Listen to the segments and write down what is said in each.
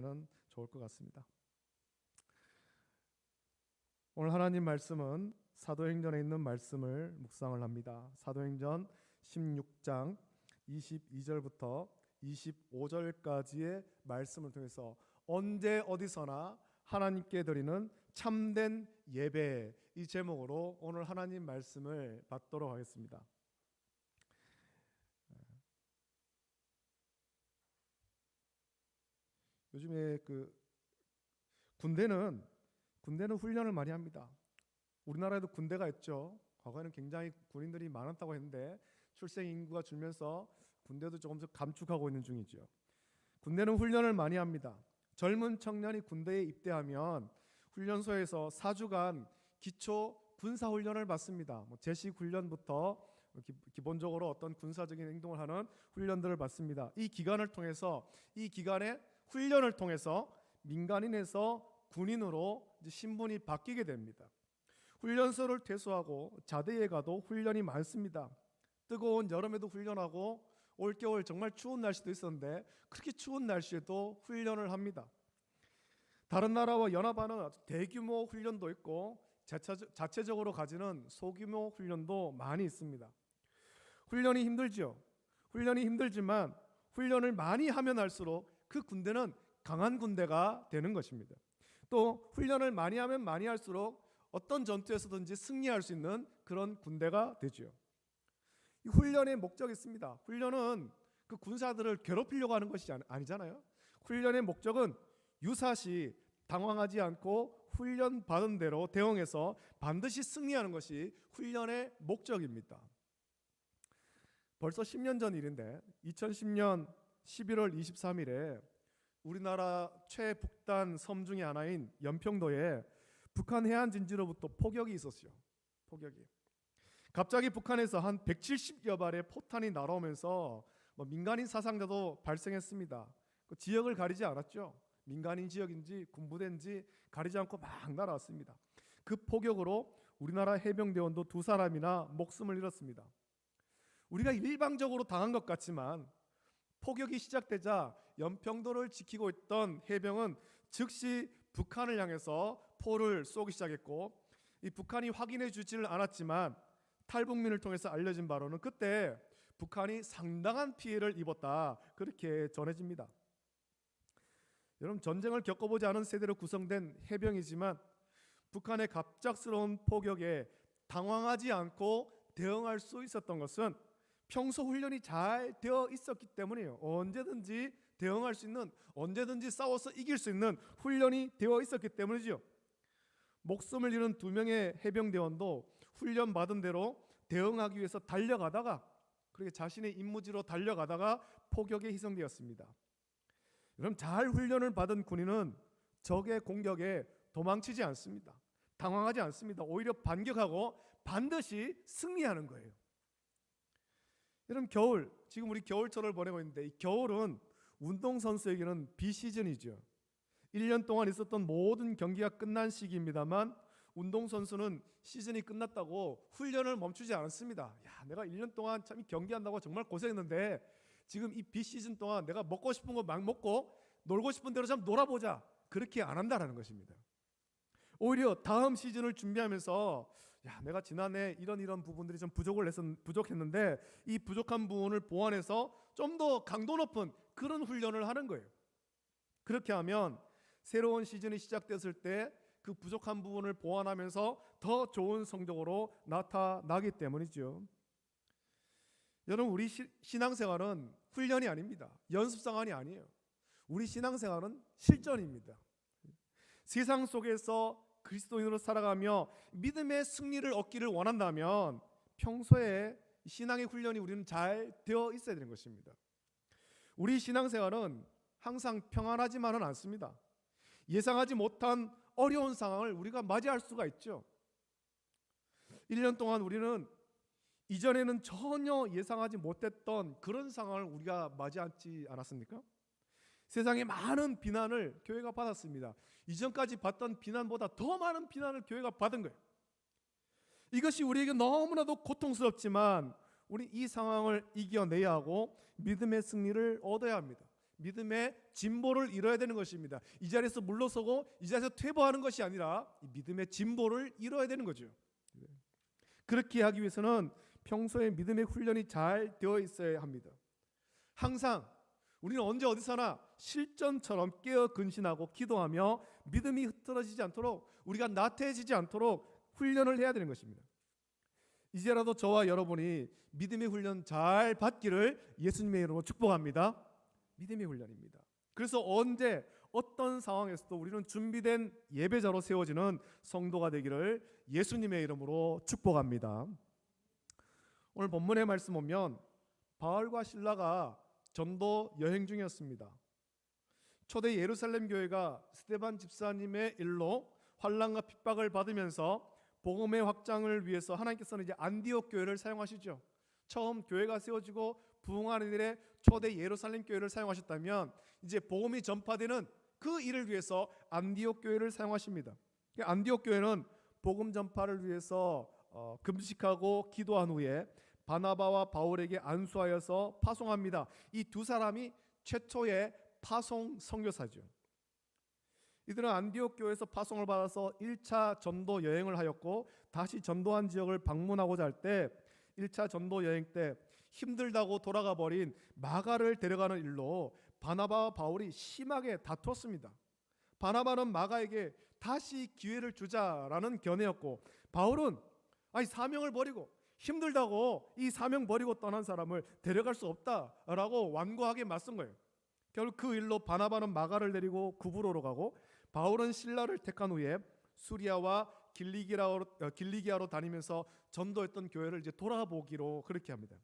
는 좋을 것 같습니다. 오늘 하나님 말씀은 사도행전에 있는 말씀을 묵상을 합니다. 사도행전 16장 22절부터 25절까지의 말씀을 통해서 언제 어디서나 하나님께 드리는 참된 예배, 이 제목으로 오늘 하나님 말씀을 받도록 하겠습니다. 요즘에 군대는 훈련을 많이 합니다. 우리나라에도 군대가 있죠. 과거에는 굉장히 군인들이 많았다고 했는데 출생 인구가 줄면서 군대도 조금씩 감축하고 있는 중이죠. 군대는 훈련을 많이 합니다. 젊은 청년이 군대에 입대하면 훈련소에서 4주간 기초 군사 훈련을 받습니다. 제식 훈련부터 기본적으로 어떤 군사적인 행동을 하는 훈련들을 받습니다. 이 기간에 훈련을 통해서 민간인에서 군인으로 신분이 바뀌게 됩니다. 훈련소를 퇴소하고 자대에 가도 훈련이 많습니다. 뜨거운 여름에도 훈련하고 올겨울 정말 추운 날씨도 있었는데 그렇게 추운 날씨에도 훈련을 합니다. 다른 나라와 연합하는 대규모 훈련도 있고 자체적으로 가지는 소규모 훈련도 많이 있습니다. 훈련이 힘들죠. 훈련이 힘들지만 훈련을 많이 하면 할수록 그 군대는 강한 군대가 되는 것입니다. 또 훈련을 많이 하면 많이 할수록 어떤 전투에서든지 승리할 수 있는 그런 군대가 되죠. 이 훈련의 목적이 있습니다. 훈련은 그 군사들을 괴롭히려고 하는 것이 아니잖아요. 훈련의 목적은 유사시 당황하지 않고 훈련 받은 대로 대응해서 반드시 승리하는 것이 훈련의 목적입니다. 벌써 10년 전 일인데 2010년 11월 23일에 우리나라 최북단 섬 중에 하나인 연평도에 북한 해안 진지로부터 폭격이 있었어요. 갑자기 북한에서 한 170여 발의 포탄이 날아오면서 민간인 사상자도 발생했습니다. 그 지역을 가리지 않았죠. 민간인 지역인지 군부대인지 가리지 않고 막 날아왔습니다. 그 폭격으로 우리나라 해병대원도 2사람이나 목숨을 잃었습니다. 우리가 일방적으로 당한 것 같지만 폭격이 시작되자 연평도를 지키고 있던 해병은 즉시 북한을 향해서 포를 쏘기 시작했고, 이 북한이 확인해 주지를 않았지만 탈북민을 통해서 알려진 바로는 그때 북한이 상당한 피해를 입었다, 그렇게 전해집니다. 여러분, 전쟁을 겪어보지 않은 세대로 구성된 해병이지만 북한의 갑작스러운 폭격에 당황하지 않고 대응할 수 있었던 것은 평소 훈련이 잘 되어 있었기 때문이에요. 언제든지 대응할 수 있는, 언제든지 싸워서 이길 수 있는 훈련이 되어 있었기 때문이죠. 목숨을 잃은 2명의 해병대원도 훈련 받은 대로 대응하기 위해서 달려가다가, 그렇게 자신의 임무지로 달려가다가 폭격에 희생되었습니다. 여러분, 잘 훈련을 받은 군인은 적의 공격에 도망치지 않습니다. 당황하지 않습니다. 오히려 반격하고 반드시 승리하는 거예요. 여러분, 겨울, 지금 우리 겨울철을 보내고 있는데 이 겨울은 운동선수에게는 비시즌이죠. 1년 동안 있었던 모든 경기가 끝난 시기입니다만 운동선수는 시즌이 끝났다고 훈련을 멈추지 않습니다. 내가 1년 동안 참 경기한다고 정말 고생했는데 지금 이 비시즌 동안 내가 먹고 싶은 거 막 먹고 놀고 싶은 대로 좀 놀아보자, 그렇게 안 한다라는 것입니다. 오히려 다음 시즌을 준비하면서 내가 지난해 이런 부분들이 좀 부족했는데 이 부족한 부분을 보완해서 좀 더 강도 높은 그런 훈련을 하는 거예요. 그렇게 하면 새로운 시즌이 시작됐을 때 그 부족한 부분을 보완하면서 더 좋은 성적으로 나타나기 때문이죠. 여러분, 우리 신앙생활은 훈련이 아닙니다. 연습생활이 아니에요. 우리 신앙생활은 실전입니다. 세상 속에서 그리스도인으로 살아가며 믿음의 승리를 얻기를 원한다면 평소에 신앙의 훈련이 우리는 잘 되어 있어야 되는 것입니다. 우리 신앙생활은 항상 평안하지만은 않습니다. 예상하지 못한 어려운 상황을 우리가 맞이할 수가 있죠. 1년 동안 우리는 이전에는 전혀 예상하지 못했던 그런 상황을 우리가 맞이하지 않았습니까? 세상에 많은 비난을 교회가 받았습니다. 이전까지 받던 비난보다 더 많은 비난을 교회가 받은 거예요. 이것이 우리에게 너무나도 고통스럽지만 우리 이 상황을 이겨내야 하고 믿음의 승리를 얻어야 합니다. 믿음의 진보를 이뤄야 되는 것입니다. 이 자리에서 물러서고 이 자리에서 퇴보하는 것이 아니라 이 믿음의 진보를 이뤄야 되는 거죠. 그렇게 하기 위해서는 평소에 믿음의 훈련이 잘 되어 있어야 합니다. 항상 우리는 언제 어디서나 실전처럼 깨어 근신하고 기도하며 믿음이 흐트러지지 않도록, 우리가 나태해지지 않도록 훈련을 해야 되는 것입니다. 이제라도 저와 여러분이 믿음의 훈련 잘 받기를 예수님의 이름으로 축복합니다. 믿음의 훈련입니다. 그래서 언제 어떤 상황에서도 우리는 준비된 예배자로 세워지는 성도가 되기를 예수님의 이름으로 축복합니다. 오늘 본문의 말씀 보면 바울과 실라가 전도 여행 중이었습니다. 초대 예루살렘 교회가 스데반 집사님의 일로 환난과 핍박을 받으면서 복음의 확장을 위해서 하나님께서는 이제 안디옥 교회를 사용하시죠. 처음 교회가 세워지고 부흥하는 일에 초대 예루살렘 교회를 사용하셨다면 이제 복음이 전파되는 그 일을 위해서 안디옥 교회를 사용하십니다. 안디옥 교회는 복음 전파를 위해서 금식하고 기도한 후에 바나바와 바울에게 안수하여서 파송합니다. 이 두 사람이 최초의 파송 선교사죠. 이들은 안디옥 교회에서 파송을 받아서 1차 전도 여행을 하였고, 다시 전도한 지역을 방문하고자 할 때 1차 전도 여행 때 힘들다고 돌아가 버린 마가를 데려가는 일로 바나바와 바울이 심하게 다투었습니다. 바나바는 마가에게 다시 기회를 주자라는 견해였고, 바울은 사명을 버리고 힘들다고 이 사명 버리고 떠난 사람을 데려갈 수 없다라고 완고하게 맞선 거예요. 결국 그 일로 바나바는 마가를 데리고 구브로로 가고, 바울은 실라를 택한 후에 수리아와 길리기아로 다니면서 전도했던 교회를 이제 돌아보기로 그렇게 합니다.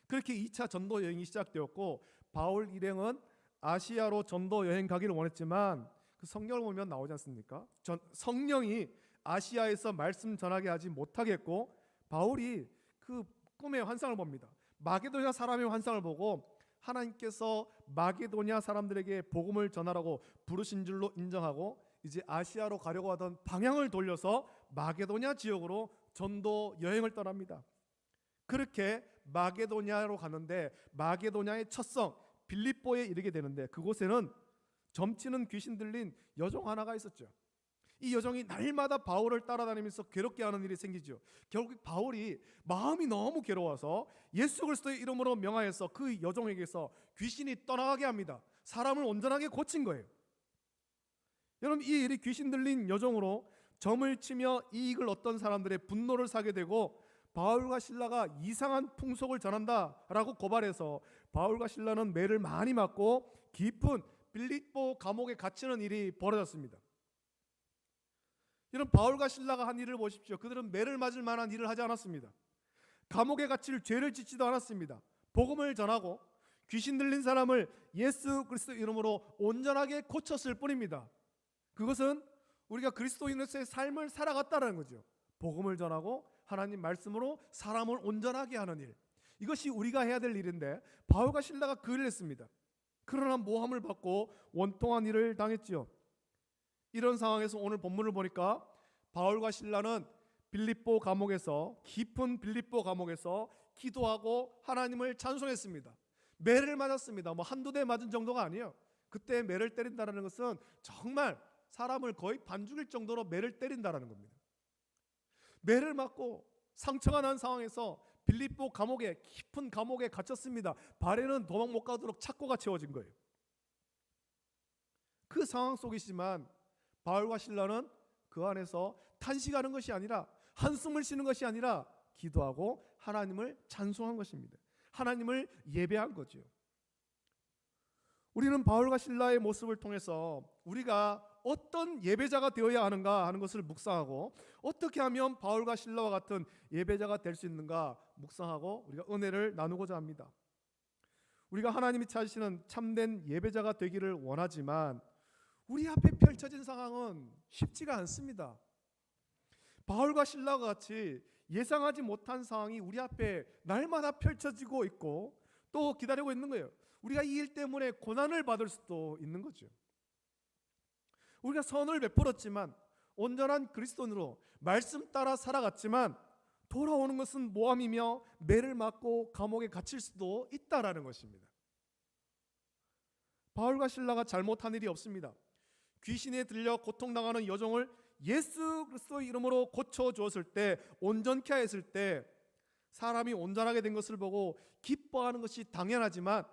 그렇게 2차 전도 여행이 시작되었고, 바울 일행은 아시아로 전도 여행 가기를 원했지만 그 성경을 보면 나오지 않습니까? 성령이 아시아에서 말씀 전하게 하지 못하겠고, 바울이 그 꿈의 환상을 봅니다. 마게도냐 사람의 환상을 보고 하나님께서 마게도냐 사람들에게 복음을 전하라고 부르신 줄로 인정하고 이제 아시아로 가려고 하던 방향을 돌려서 마게도냐 지역으로 전도 여행을 떠납니다. 그렇게 마게도냐로 가는데 마게도냐의 첫 성 빌립보에 이르게 되는데, 그곳에는 점치는 귀신 들린 여종 하나가 있었죠. 이 여종이 날마다 바울을 따라다니면서 괴롭게 하는 일이 생기죠. 결국 바울이 마음이 너무 괴로워서 예수 그리스도의 이름으로 명하여서 그 여종에게서 귀신이 떠나가게 합니다. 사람을 온전하게 고친 거예요. 여러분, 이 일이 귀신 들린 여종으로 점을 치며 이익을 얻던 사람들의 분노를 사게 되고, 바울과 실라가 이상한 풍속을 전한다라고 고발해서 바울과 실라는 매를 많이 맞고 깊은 빌립보 감옥에 갇히는 일이 벌어졌습니다. 이런 바울과 실라가 한 일을 보십시오. 그들은 매를 맞을 만한 일을 하지 않았습니다. 감옥에 갇힐 죄를 짓지도 않았습니다. 복음을 전하고 귀신 들린 사람을 예수 그리스도 이름으로 온전하게 고쳤을 뿐입니다. 그것은 우리가 그리스도인으로서의 삶을 살아갔다는 거죠. 복음을 전하고 하나님 말씀으로 사람을 온전하게 하는 일, 이것이 우리가 해야 될 일인데 바울과 실라가 그 일을 했습니다. 그러나 모함을 받고 원통한 일을 당했지요. 이런 상황에서 오늘 본문을 보니까 바울과 실라는 빌립보 감옥에서, 깊은 빌립보 감옥에서 기도하고 하나님을 찬송했습니다. 매를 맞았습니다. 한두 대 맞은 정도가 아니에요. 그때 매를 때린다는 것은 정말 사람을 거의 반 죽일 정도로 매를 때린다는 겁니다. 매를 맞고 상처가 난 상황에서 빌립보 감옥에, 깊은 감옥에 갇혔습니다. 발에는 도망 못 가도록 착고가 채워진 거예요. 그 상황 속이지만 바울과 실라는 그 안에서 탄식하는 것이 아니라, 한숨을 쉬는 것이 아니라 기도하고 하나님을 찬송한 것입니다. 하나님을 예배한 거죠. 우리는 바울과 실라의 모습을 통해서 우리가 어떤 예배자가 되어야 하는가 하는 것을 묵상하고, 어떻게 하면 바울과 실라와 같은 예배자가 될 수 있는가 묵상하고 우리가 은혜를 나누고자 합니다. 우리가 하나님이 찾으시는 참된 예배자가 되기를 원하지만 우리 앞에 펼쳐진 상황은 쉽지가 않습니다. 바울과 실라와 같이 예상하지 못한 상황이 우리 앞에 날마다 펼쳐지고 있고 또 기다리고 있는 거예요. 우리가 이 일 때문에 고난을 받을 수도 있는 거죠. 우리가 선을 베풀었지만, 온전한 그리스도인으로 말씀 따라 살아갔지만 돌아오는 것은 모함이며 매를 맞고 감옥에 갇힐 수도 있다라는 것입니다. 바울과 신라가 잘못한 일이 없습니다. 귀신에 들려 고통당하는 여종을 예수 그리스도의 이름으로 고쳐주었을 때, 온전케 하였을 때 사람이 온전하게 된 것을 보고 기뻐하는 것이 당연하지만,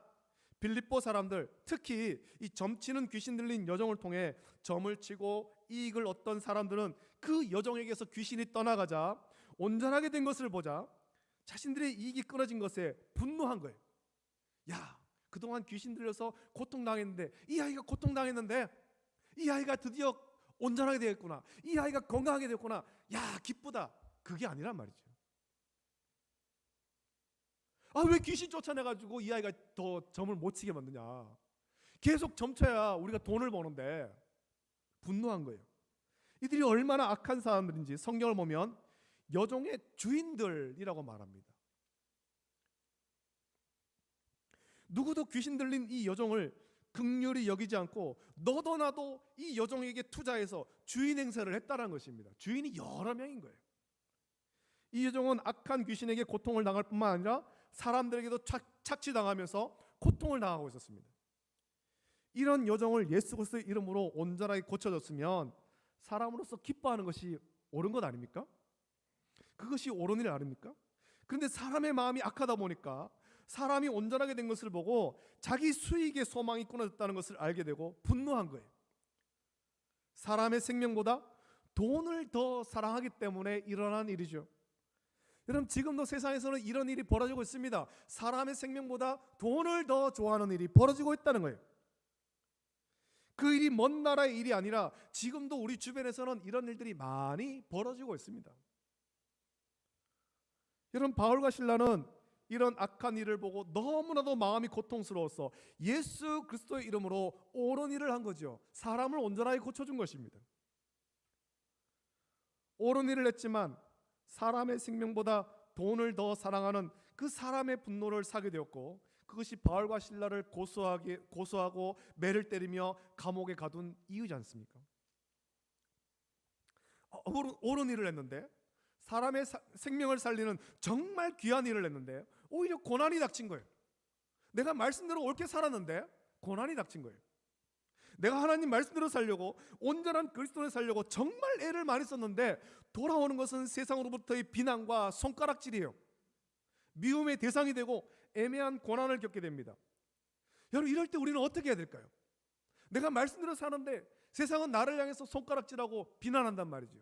빌립보 사람들, 특히 이 점치는 귀신 들린 여종을 통해 점을 치고 이익을 얻던 사람들은 그 여종에게서 귀신이 떠나가자 온전하게 된 것을 보자 자신들의 이익이 끊어진 것에 분노한 거예요. 야, 그동안 귀신 들려서 고통당했는데, 이 아이가 고통당했는데 이 아이가 드디어 온전하게 되겠구나, 이 아이가 건강하게 되겠구나, 야 기쁘다. 그게 아니란 말이죠. 왜 귀신 쫓아내가지고 이 아이가 더 점을 못 치게 만드냐, 계속 점쳐야 우리가 돈을 버는데. 분노한 거예요. 이들이 얼마나 악한 사람들인지 성경을 보면 여종의 주인들이라고 말합니다. 누구도 귀신 들린 이 여종을 긍휼히 여기지 않고 너도 나도 이 여종에게 투자해서 주인 행세를 했다는 것입니다. 주인이 여러 명인 거예요. 이 여종은 악한 귀신에게 고통을 당할 뿐만 아니라 사람들에게도 착취당하면서 고통을 당하고 있었습니다. 이런 여종을 예수 그리스도의 이름으로 온전하게 고쳐줬으면 사람으로서 기뻐하는 것이 옳은 것 아닙니까? 그것이 옳은 일 아닙니까? 그런데 사람의 마음이 악하다 보니까 사람이 온전하게 된 것을 보고 자기 수익의 소망이 끊어졌다는 것을 알게 되고 분노한 거예요. 사람의 생명보다 돈을 더 사랑하기 때문에 일어난 일이죠. 여러분, 지금도 세상에서는 이런 일이 벌어지고 있습니다. 사람의 생명보다 돈을 더 좋아하는 일이 벌어지고 있다는 거예요. 그 일이 먼 나라의 일이 아니라 지금도 우리 주변에서는 이런 일들이 많이 벌어지고 있습니다. 여러분, 바울과 실라는 이런 악한 일을 보고 너무나도 마음이 고통스러워서 예수 그리스도의 이름으로 옳은 일을 한 거죠. 사람을 온전하게 고쳐준 것입니다. 옳은 일을 했지만 사람의 생명보다 돈을 더 사랑하는 그 사람의 분노를 사게 되었고, 그것이 바울과 실라를 고소하고 매를 때리며 감옥에 가둔 이유지 않습니까? 옳은 일을 했는데, 사람의 생명을 살리는 정말 귀한 일을 했는데 오히려 고난이 닥친 거예요. 내가 말씀대로 옳게 살았는데 고난이 닥친 거예요. 내가 하나님 말씀대로 살려고, 온전한 그리스도를 살려고 정말 애를 많이 썼는데 돌아오는 것은 세상으로부터의 비난과 손가락질이에요. 미움의 대상이 되고 애매한 고난을 겪게 됩니다. 여러분, 이럴 때 우리는 어떻게 해야 될까요? 내가 말씀대로 사는데 세상은 나를 향해서 손가락질하고 비난한단 말이죠.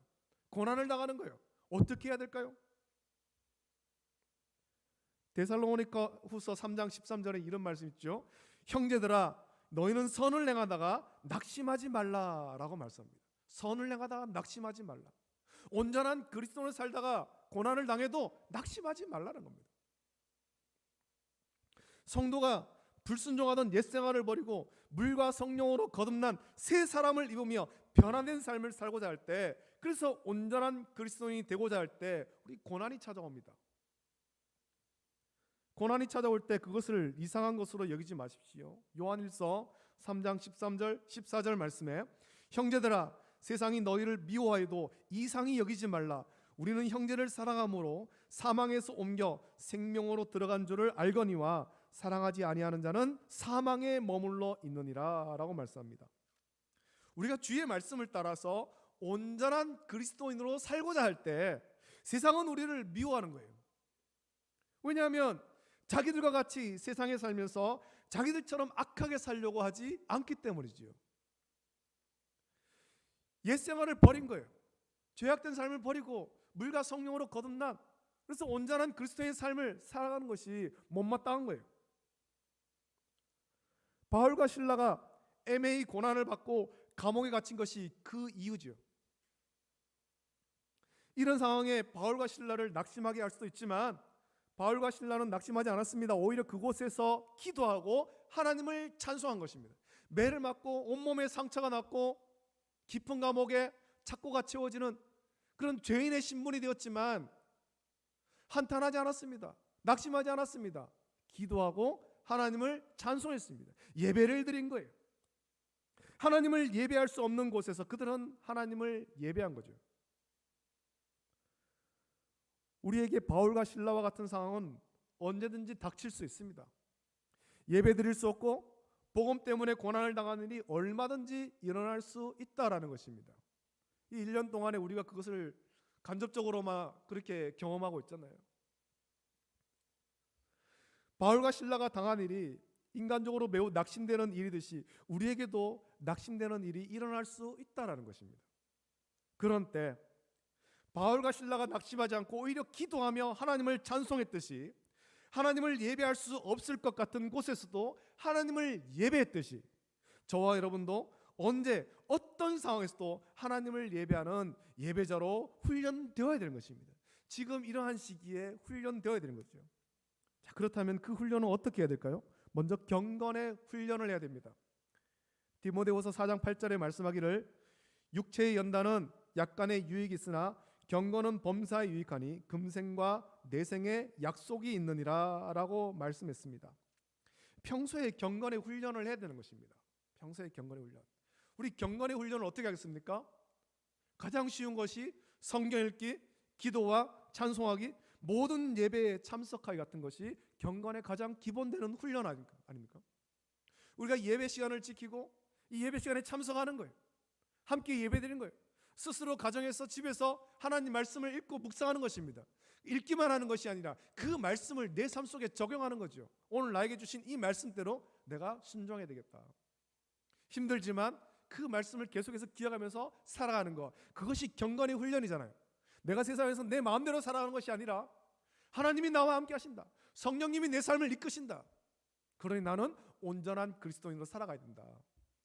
고난을 당하는 거예요. 어떻게 해야 될까요? 데살로니가 후서 3장 13절에 이런 말씀 있죠. 형제들아, 너희는 선을 행하다가 낙심하지 말라라고 말씀합니다. 선을 행하다가 낙심하지 말라. 온전한 그리스도를 살다가 고난을 당해도 낙심하지 말라는 겁니다. 성도가 불순종하던 옛생활을 버리고 물과 성령으로 거듭난 새 사람을 입으며 변화된 삶을 살고자 할 때, 그래서 온전한 그리스도인이 되고자 할 때 우리 고난이 찾아옵니다. 고난이 찾아올 때 그것을 이상한 것으로 여기지 마십시오. 요한일서 3장 13절 14절 말씀에 형제들아, 세상이 너희를 미워하여도 이상히 여기지 말라. 우리는 형제를 사랑함으로 사망에서 옮겨 생명으로 들어간 줄을 알거니와 사랑하지 아니하는 자는 사망에 머물러 있느니라 라고 말씀합니다. 우리가 주의 말씀을 따라서 온전한 그리스도인으로 살고자 할 때 세상은 우리를 미워하는 거예요. 왜냐하면 자기들과 같이 세상에 살면서 자기들처럼 악하게 살려고 하지 않기 때문이지요. 옛생활을 버린 거예요. 죄악된 삶을 버리고 물과 성령으로 거듭난, 그래서 온전한 그리스도의 삶을 살아가는 것이 못마땅한 거예요. 바울과 실라가 애매히 고난을 받고 감옥에 갇힌 것이 그 이유죠. 이런 상황에 바울과 실라를 낙심하게 할 수도 있지만 바울과 실라는 낙심하지 않았습니다. 오히려 그곳에서 기도하고 하나님을 찬송한 것입니다. 매를 맞고 온몸에 상처가 났고 깊은 감옥에 착고가 채워지는 그런 죄인의 신분이 되었지만 한탄하지 않았습니다. 낙심하지 않았습니다. 기도하고 하나님을 찬송했습니다. 예배를 드린 거예요. 하나님을 예배할 수 없는 곳에서 그들은 하나님을 예배한 거죠. 우리에게 바울과 실라와 같은 상황은 언제든지 닥칠 수 있습니다. 예배 드릴 수 없고 복음 때문에 고난을 당하는 일이 얼마든지 일어날 수 있다라는 것입니다. 이 1년 동안에 우리가 그것을 간접적으로만 그렇게 경험하고 있잖아요. 바울과 실라가 당한 일이 인간적으로 매우 낙심되는 일이듯이 우리에게도 낙심되는 일이 일어날 수 있다라는 것입니다. 그런 때 바울과 실라가 낙심하지 않고 오히려 기도하며 하나님을 찬송했듯이, 하나님을 예배할 수 없을 것 같은 곳에서도 하나님을 예배했듯이, 저와 여러분도 언제 어떤 상황에서도 하나님을 예배하는 예배자로 훈련되어야 되는 것입니다. 지금 이러한 시기에 훈련되어야 되는 거죠. 자, 그렇다면 그 훈련은 어떻게 해야 될까요? 먼저 경건의 훈련을 해야 됩니다. 디모데후서 4장 8절에 말씀하기를 육체의 연단은 약간의 유익이 있으나 경건은 범사에 유익하니 금생과 내생에 약속이 있느니라 라고 말씀했습니다. 평소에 경건의 훈련을 해야 되는 것입니다. 평소에 경건의 훈련. 우리 경건의 훈련을 어떻게 하겠습니까? 가장 쉬운 것이 성경 읽기, 기도와 찬송하기, 모든 예배에 참석하기 같은 것이 경건의 가장 기본되는 훈련 아닙니까? 우리가 예배 시간을 지키고 이 예배 시간에 참석하는 거예요. 함께 예배드리는 거예요. 스스로 가정에서 집에서 하나님 말씀을 읽고 묵상하는 것입니다. 읽기만 하는 것이 아니라 그 말씀을 내 삶 속에 적용하는 거죠. 오늘 나에게 주신 이 말씀대로 내가 순종해야 되겠다. 힘들지만 그 말씀을 계속해서 기억하면서 살아가는 것, 그것이 경건의 훈련이잖아요. 내가 세상에서 내 마음대로 살아가는 것이 아니라 하나님이 나와 함께 하신다. 성령님이 내 삶을 이끄신다. 그러니 나는 온전한 그리스도인으로 살아가야 된다.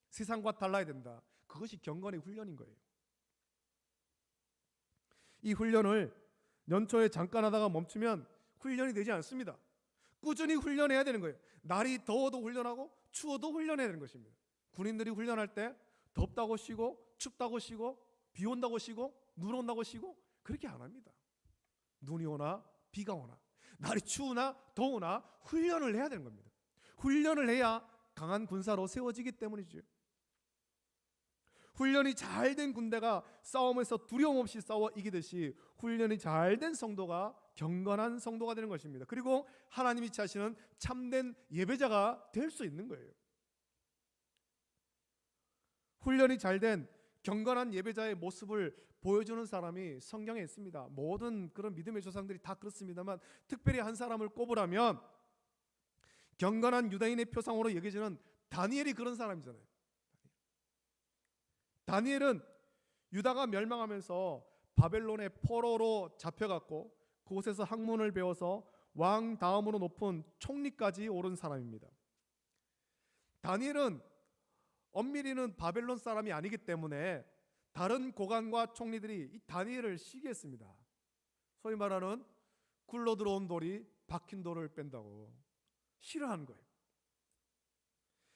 세상과 달라야 된다. 그것이 경건의 훈련인 거예요. 이 훈련을 연초에 잠깐 하다가 멈추면 훈련이 되지 않습니다. 꾸준히 훈련해야 되는 거예요. 날이 더워도 훈련하고 추워도 훈련해야 되는 것입니다. 군인들이 훈련할 때 덥다고 쉬고 춥다고 쉬고 비 온다고 쉬고 눈 온다고 쉬고 그렇게 안 합니다. 눈이 오나 비가 오나 날이 추우나 더우나 훈련을 해야 되는 겁니다. 훈련을 해야 강한 군사로 세워지기 때문이죠. 훈련이 잘된 군대가 싸움에서 두려움 없이 싸워 이기듯이 훈련이 잘된 성도가 경건한 성도가 되는 것입니다. 그리고 하나님이 차시는 참된 예배자가 될 수 있는 거예요. 훈련이 잘된 경건한 예배자의 모습을 보여주는 사람이 성경에 있습니다. 모든 그런 믿음의 조상들이 다 그렇습니다만 특별히 한 사람을 꼽으라면 경건한 유다인의 표상으로 여겨지는 다니엘이 그런 사람이잖아요. 다니엘은 유다가 멸망하면서 바벨론의 포로로 잡혀갔고 그곳에서 학문을 배워서 왕 다음으로 높은 총리까지 오른 사람입니다. 다니엘은 엄밀히는 바벨론 사람이 아니기 때문에 다른 고관과 총리들이 이 다니엘을 시기했습니다. 소위 말하는 굴러 들어온 돌이 박힌 돌을 뺀다고 싫어하는 거예요.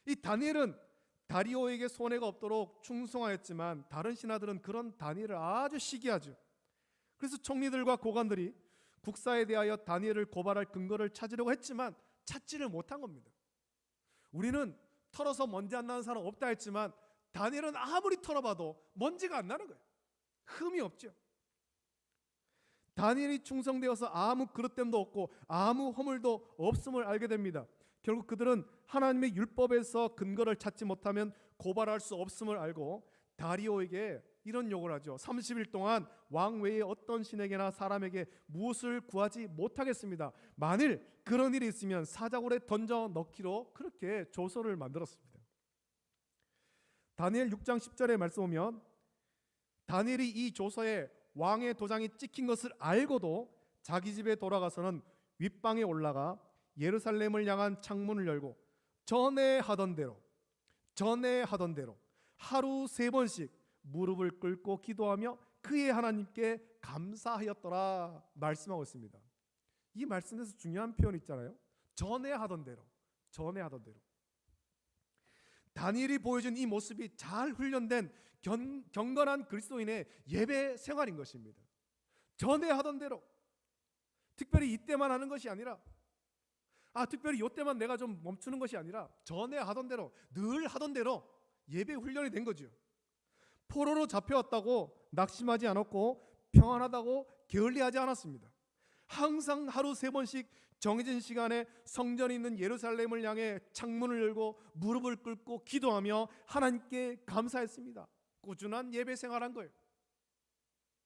이 다니엘은 다리오에게 손해가 없도록 충성하였지만 다른 신하들은 그런 다니엘을 아주 시기하죠. 그래서 총리들과 고관들이 국사에 대하여 다니엘을 고발할 근거를 찾으려고 했지만 찾지를 못한 겁니다. 우리는 털어서 먼지 안 나는 사람 없다 했지만 다니엘은 아무리 털어봐도 먼지가 안 나는 거예요. 흠이 없죠. 다니엘이 충성되어서 아무 그릇됨도 없고 아무 허물도 없음을 알게 됩니다. 결국 그들은 하나님의 율법에서 근거를 찾지 못하면 고발할 수 없음을 알고 다리오에게 이런 요구를 하죠. 30일 동안 왕 외에 어떤 신에게나 사람에게 무엇을 구하지 못하겠습니다. 만일 그런 일이 있으면 사자굴에 던져 넣기로 그렇게 조서를 만들었습니다. 다니엘 6장 10절에 말씀 보면 다니엘이 이 조서에 왕의 도장이 찍힌 것을 알고도 자기 집에 돌아가서는 윗방에 올라가 예루살렘을 향한 창문을 열고 전에 하던 대로 하루 3번씩 무릎을 꿇고 기도하며 그의 하나님께 감사하였더라 말씀하고 있습니다. 이 말씀에서 중요한 표현이 있잖아요. 전에 하던 대로. 다니엘이 보여준 이 모습이 잘 훈련된 경건한 그리스도인의 예배 생활인 것입니다. 전에 하던 대로. 특별히 이때만 하는 것이 아니라 특별히 이때만 내가 좀 멈추는 것이 아니라 전에 하던 대로 늘 하던 대로 예배 훈련이 된 거죠. 포로로 잡혀왔다고 낙심하지 않았고 평안하다고 게을리하지 않았습니다. 항상 하루 3번씩 정해진 시간에 성전이 있는 예루살렘을 향해 창문을 열고 무릎을 꿇고 기도하며 하나님께 감사했습니다. 꾸준한 예배 생활한 거예요.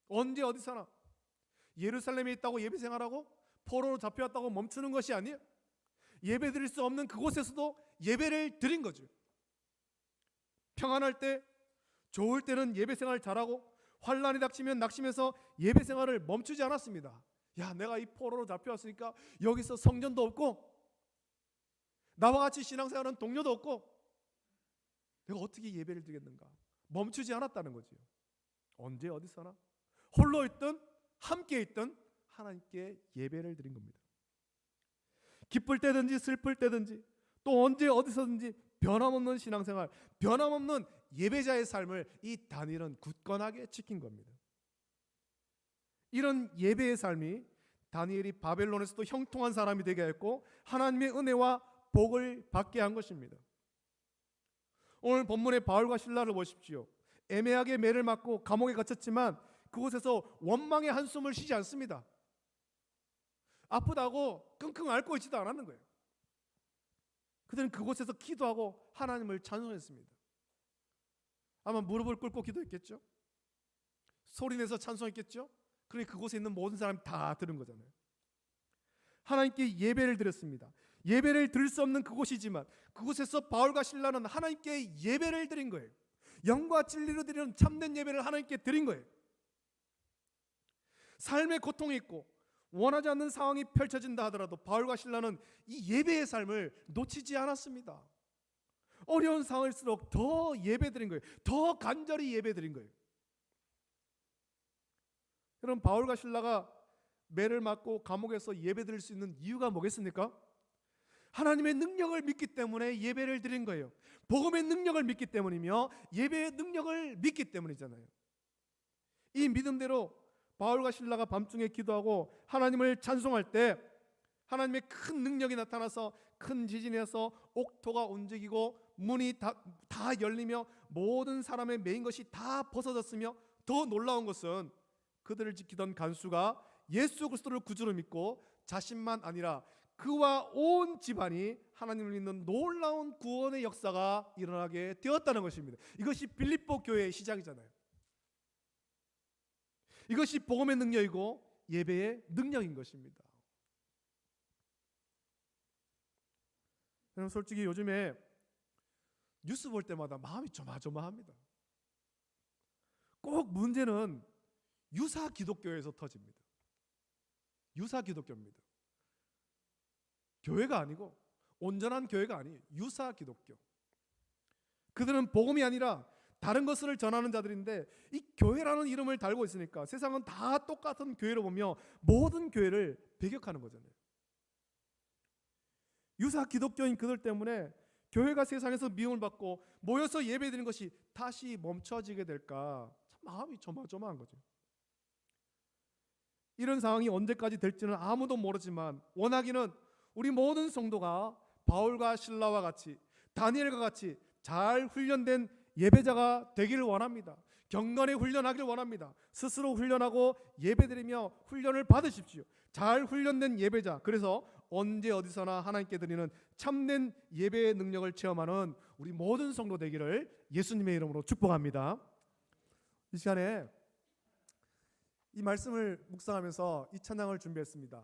언제 어디서나. 예루살렘에 있다고 예배 생활하고 포로로 잡혀왔다고 멈추는 것이 아니에요. 예배 드릴 수 없는 그곳에서도 예배를 드린 거죠. 평안할 때, 좋을 때는 예배 생활 잘하고 환란이 닥치면 낙심해서 예배 생활을 멈추지 않았습니다. 야, 내가 이 포로로 잡혀왔으니까 여기서 성전도 없고 나와 같이 신앙생활하는 동료도 없고 내가 어떻게 예배를 드리겠는가? 멈추지 않았다는 거지요. 언제 어디서나 홀로 있든 함께 있든 하나님께 예배를 드린 겁니다. 기쁠 때든지 슬플 때든지 또 언제 어디서든지 변함없는 신앙생활, 변함없는 예배자의 삶을 이 다니엘은 굳건하게 지킨 겁니다. 이런 예배의 삶이 다니엘이 바벨론에서도 형통한 사람이 되게 했고 하나님의 은혜와 복을 받게 한 것입니다. 오늘 본문의 바울과 실라를 보십시오. 애매하게 매를 맞고 감옥에 갇혔지만 그곳에서 원망의 한숨을 쉬지 않습니다. 아프다고 끙끙 앓고 있지도 않았는 거예요. 그들은 그곳에서 기도하고 하나님을 찬송했습니다. 아마 무릎을 꿇고 기도했겠죠. 소리내서 찬송했겠죠. 그러니 그곳에 있는 모든 사람이 다 들은 거잖아요. 하나님께 예배를 드렸습니다. 예배를 드릴 수 없는 그곳이지만 그곳에서 바울과 실라는 하나님께 예배를 드린 거예요. 영과 진리로 드리는 참된 예배를 하나님께 드린 거예요. 삶의 고통이 있고 원하지 않는 상황이 펼쳐진다 하더라도 바울과 실라는 이 예배의 삶을 놓치지 않았습니다. 어려운 상황일수록 더 예배드린 거예요. 더 간절히 예배드린 거예요. 여러분, 바울과 실라가 매를 맞고 감옥에서 예배드릴 수 있는 이유가 뭐겠습니까? 하나님의 능력을 믿기 때문에 예배를 드린 거예요. 복음의 능력을 믿기 때문이며 예배의 능력을 믿기 때문이잖아요. 이 믿음대로 바울과 실라가 밤중에 기도하고 하나님을 찬송할 때 하나님의 큰 능력이 나타나서 큰 지진이 나서 옥토가 움직이고 문이 다 열리며 모든 사람의 매인 것이 다 벗어졌으며 더 놀라운 것은 그들을 지키던 간수가 예수 그리스도를 구주로 믿고 자신만 아니라 그와 온 집안이 하나님을 믿는 놀라운 구원의 역사가 일어나게 되었다는 것입니다. 이것이 빌립보 교회의 시작이잖아요. 이것이 복음의 능력이고 예배의 능력인 것입니다. 여러분, 솔직히 요즘에 뉴스 볼 때마다 마음이 조마조마합니다. 꼭 문제는 유사 기독교에서 터집니다. 유사 기독교입니다. 교회가 아니고 온전한 교회가 아니에요. 유사 기독교. 그들은 복음이 아니라 다른 것을 전하는 자들인데 이 교회라는 이름을 달고 있으니까 세상은 다 똑같은 교회로 보며 모든 교회를 배격하는 거잖아요. 유사 기독교인 그들 때문에 교회가 세상에서 미움을 받고 모여서 예배드리는 것이 다시 멈춰지게 될까 참 마음이 조마조마한 거죠. 이런 상황이 언제까지 될지는 아무도 모르지만 원하기는 우리 모든 성도가 바울과 실라와 같이 다니엘과 같이 잘 훈련된 예배자가 되기를 원합니다. 경건에 훈련하기를 원합니다. 스스로 훈련하고 예배드리며 훈련을 받으십시오. 잘 훈련된 예배자, 그래서 언제 어디서나 하나님께 드리는 참된 예배의 능력을 체험하는 우리 모든 성도 되기를 예수님의 이름으로 축복합니다. 이 시간에 이 말씀을 묵상하면서 이 찬양을 준비했습니다.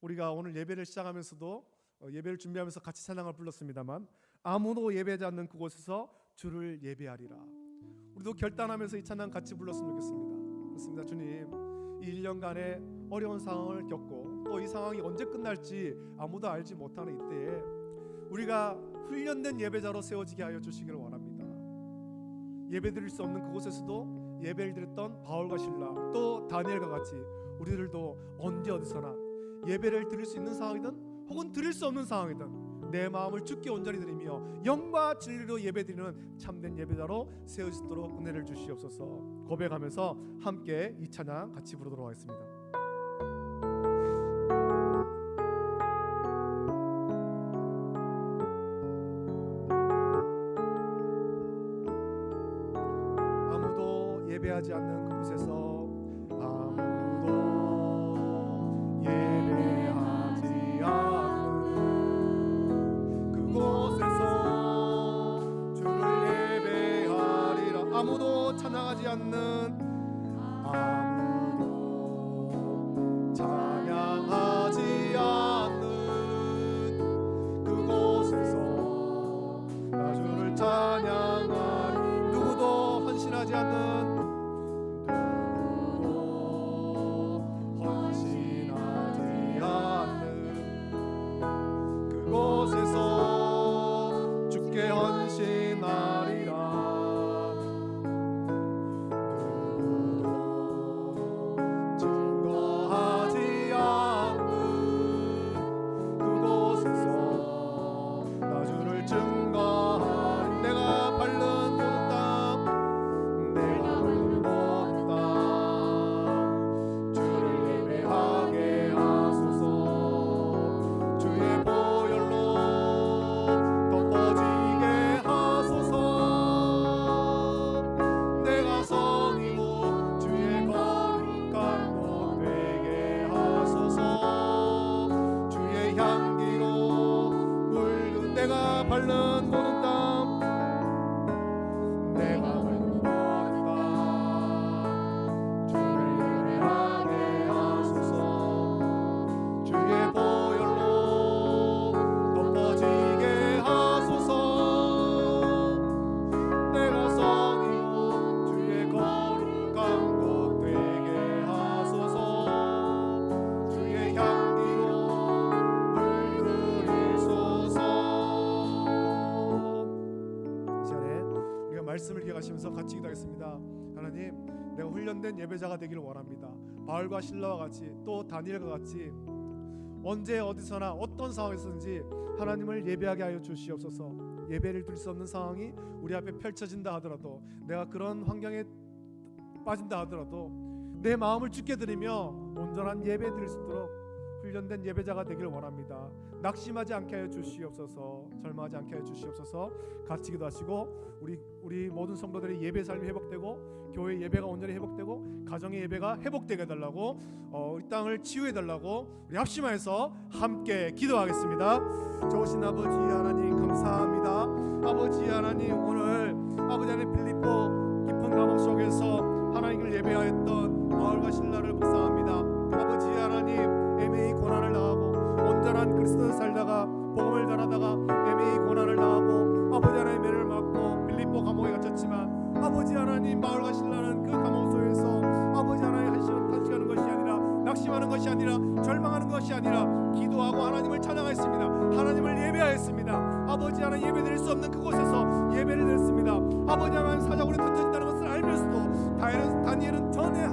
우리가 오늘 예배를 시작하면서도 예배를 준비하면서 같이 찬양을 불렀습니다만 아무도 예배하지 않는 그곳에서 주를 예배하리라. 우리도 결단하면서 이 찬양 같이 불렀으면 좋겠습니다. 그렇습니다. 주님, 이 1년간의 어려운 상황을 겪고 또 이 상황이 언제 끝날지 아무도 알지 못하는 이때에 우리가 훈련된 예배자로 세워지게 하여 주시기를 원합니다. 예배드릴 수 없는 그곳에서도 예배를 드렸던 바울과 실라 또 다니엘과 같이 우리들도 언제 어디서나 예배를 드릴 수 있는 상황이든 혹은 드릴 수 없는 상황이든 내 마음을 주께 온전히 드리며 영과 진리로 예배드리는 참된 예배자로 세우시도록 은혜를 주시옵소서. 고백하면서 함께 이 찬양 같이 부르도록 하겠습니다. 아무도 예배하지 않는 그곳에서 아무도 예배하지 않는 누구도 찬양하지 않는 아무도 찬양하지 않는 그곳에서 나 주를 찬양하리. 누구도 헌신하지 않는 그곳에서 주께 헌신하리라. 누구도 증거하지 않는 그곳에서 나 주를 증거하리. 내가 밟는 모든 땅, 내가 밟는 모든 땅 주를 예배하게 하소서. 주의 보혈로 덮어지게 하소서. 내가 성이고 주의 거룩한 곳 되게 하소서. 주의 향기로 물든 내가 밟는 모든 땅, 내가 밟는 모든 땅 주를 예배하게 하소서. 주의 보혈로 덮어지게 하소서. 내가 성이고 주의 거룩한 곳 되게 하소서. 주의 향기로 물들이소서. 이 시간에 우리가 말씀을 기억하시면서 같이 기도하겠습니다. 하나님, 내가 훈련된 예배자가 되기를 원합니다. 바울과 실라와 같이, 또 다니엘과 같이 언제 어디서나 어떤 상황에서든지 하나님을 예배하게 하여 주시옵소서. 예배를 드릴 수 없는 상황이 우리 앞에 펼쳐진다 하더라도, 내가 그런 환경에 빠진다 하더라도 내 마음을 주께 드리며 온전한 예배 드릴 수 있도록 훈련된 예배자가 되기를 원합니다. 낙심하지 않게 하여 주시옵소서. 절망하지 않게 하여 주시옵소서. 같이 기도하시고 우리 모든 성도들의 예배 삶이 회복되고 교회 예배가 온전히 회복되고 가정의 예배가 회복되게 해달라고, 우리 땅을 치유해 달라고 우리 합심하여서 함께 기도하겠습니다. 좋으신 아버지 하나님 감사합니다. 아버지 하나님, 오늘 아버지 하나님 빌립보 깊은 감옥 속에서 하나님을 예배하였던 바울과 실라를 묵상합니다. 아버지 하나님, 애매히 고난을 당하고 온전한 그리스도를 살다가 복음을 전하다가 애매히 고난을 당하고 아버지 하나님 매를 맞고 빌립보 감옥에 갇혔지만 아버지 하나님, 바울과 실라는 그 감옥 속에서 아버지 하나님 한시간 탄식하는 것이 아니라, 낙심하는 것이 아니라, 절망하는 것이 아니라 기도하고 하나님을 찬양하였습니다. 하나님을 예배하였습니다. 아버지 하나님, 예배드릴 수 없는 그곳에서 예배를 드렸습니다. 아버지 하나님, 사자굴에 던져진다는 것을 알면서도 다니엘은 전에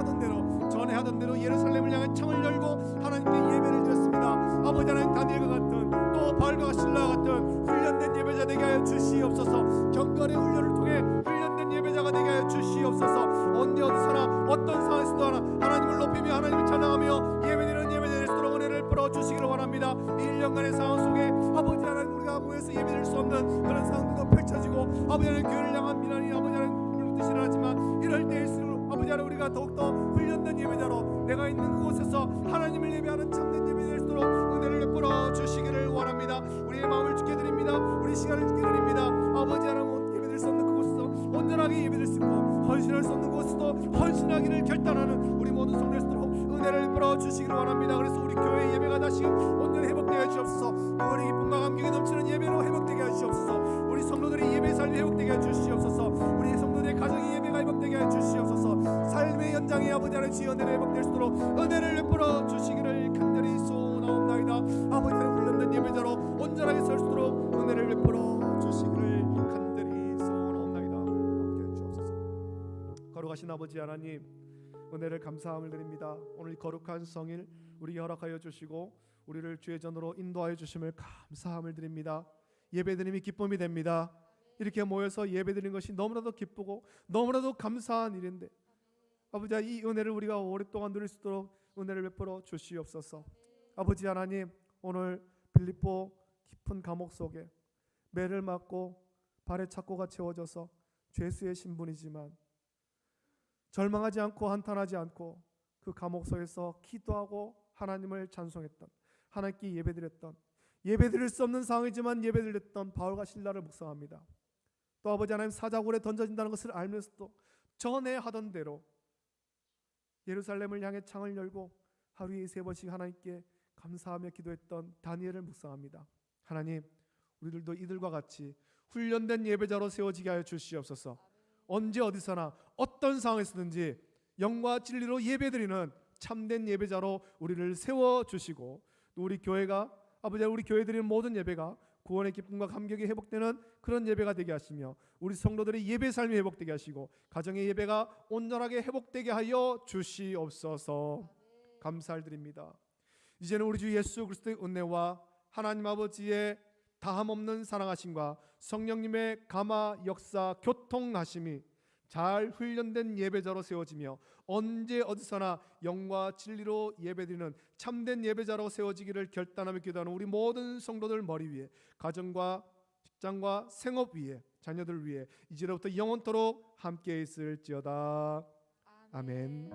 하던 대로 예루살렘을 향해 창을 열고 하나님께 예배를 드렸습니다. 아버지 하나님, 다니엘과 같은, 또 바울과 실라와 같은 훈련된 예배자 되게 하여 주시옵소서. 경건의 훈련을 통해 훈련된 예배자가 되게 하여 주시옵소서. 언제 어디서나 어떤 상황에서도 하나님을 높이며 하나님을 찬양하며 예배드리는 예배자를 수록 은혜를 풀어 주시기를 원합니다. 1년간의 상황 속에 아버지 하나님, 우리가 모여서 예배드릴 수 없는 그런 상황도 펼쳐지고 아버지 하나님, 교회를 향한 비난이 아버지 하나님 뜻이라 하지만 이럴 때일수록 아버지 하나님, 우리가 더욱더 훈련된 예배자로 내가 있는 그곳에서 하나님을 예배하는 참된 예배될 수 있도록 은혜를 베풀어 주시기를 원합니다. 우리의 마음을 주께 드립니다. 우리 시간을 주께 드립니다. 아버지 하나님, 예배될 수 없는 그곳에서 온전하게 예배될 수 있고 헌신할 수 없는 곳에서도 헌신하기를 결단하는 우리 모든 성도될 수 있도록 은혜를 베풀어 주시기를 원합니다. 그래서 우리 교회 예배가 다시 온전히 회복되게 해주시옵소서. 그분의 기쁨과 감격이 넘치는 예배로 회복되게 해주시옵소서. 우리 성도들의 예배 삶이 회복되게 해주시옵소서. 우리 성도들의 가정의 예배가 회복되게 해주시옵소서. 삶의 연장의 아버지 하나님, 주의 은혜를 회복될 수 있도록 은혜를 베풀어 주시기를 간절히 소원하옵나이다. 아버지 하나님, 훈련된 예배자로 온전하게 설 수 있도록 은혜를 베풀어 주시기를 간절히 소원하옵나이다. 함께 해주옵소서. 거룩하신 아버지 하나님, 은혜를 감사함을 드립니다. 오늘 거룩한 성일 우리에게 허락하여 주시고 우리를 주의 전으로 인도하여 주심을 감사함을 드립니다. 예배드림이 기쁨이 됩니다. 이렇게 모여서 예배드리는 것이 너무나도 기쁘고 너무나도 감사한 일인데 아버지, 이 은혜를 우리가 오랫동안 누릴 수 있도록 은혜를 베풀어 주시옵소서. 아버지 하나님, 오늘 빌립보 깊은 감옥 속에 매를 맞고 발에 착고가 채워져서 죄수의 신분이지만 절망하지 않고 한탄하지 않고 그 감옥 속에서 기도하고 하나님을 찬송했던, 하나님께 예배드렸던, 예배드릴 수 없는 상황이지만 예배드렸던 바울과 실라를 묵상합니다. 또 아버지 하나님, 사자굴에 던져진다는 것을 알면서도 전에 하던 대로 예루살렘을 향해 창을 열고 하루에 3번씩 하나님께 감사하며 기도했던 다니엘을 묵상합니다. 하나님, 우리들도 이들과 같이 훈련된 예배자로 세워지게 하여 주시옵소서. 언제 어디서나 어떤 상황에서든지 영과 진리로 예배드리는 참된 예배자로 우리를 세워주시고, 또 우리 교회가, 아버지, 우리 교회 드리는 모든 예배가 구원의 기쁨과 감격이 회복되는 그런 예배가 되게 하시며, 우리 성도들의 예배 삶이 회복되게 하시고, 가정의 예배가 온전하게 회복되게 하여 주시옵소서. 감사를 드립니다. 이제는 우리 주 예수 그리스도의 은혜와 하나님 아버지의 다함없는 사랑하심과 성령님의 감화 역사 교통하심이 잘 훈련된 예배자로 세워지며 언제 어디서나 영과 진리로 예배드리는 참된 예배자로 세워지기를 결단하며 기도하는 우리 모든 성도들 머리 위에, 가정과 직장과 생업 위에, 자녀들 위에 이제로부터 영원토록 함께 있을지어다. 아멘.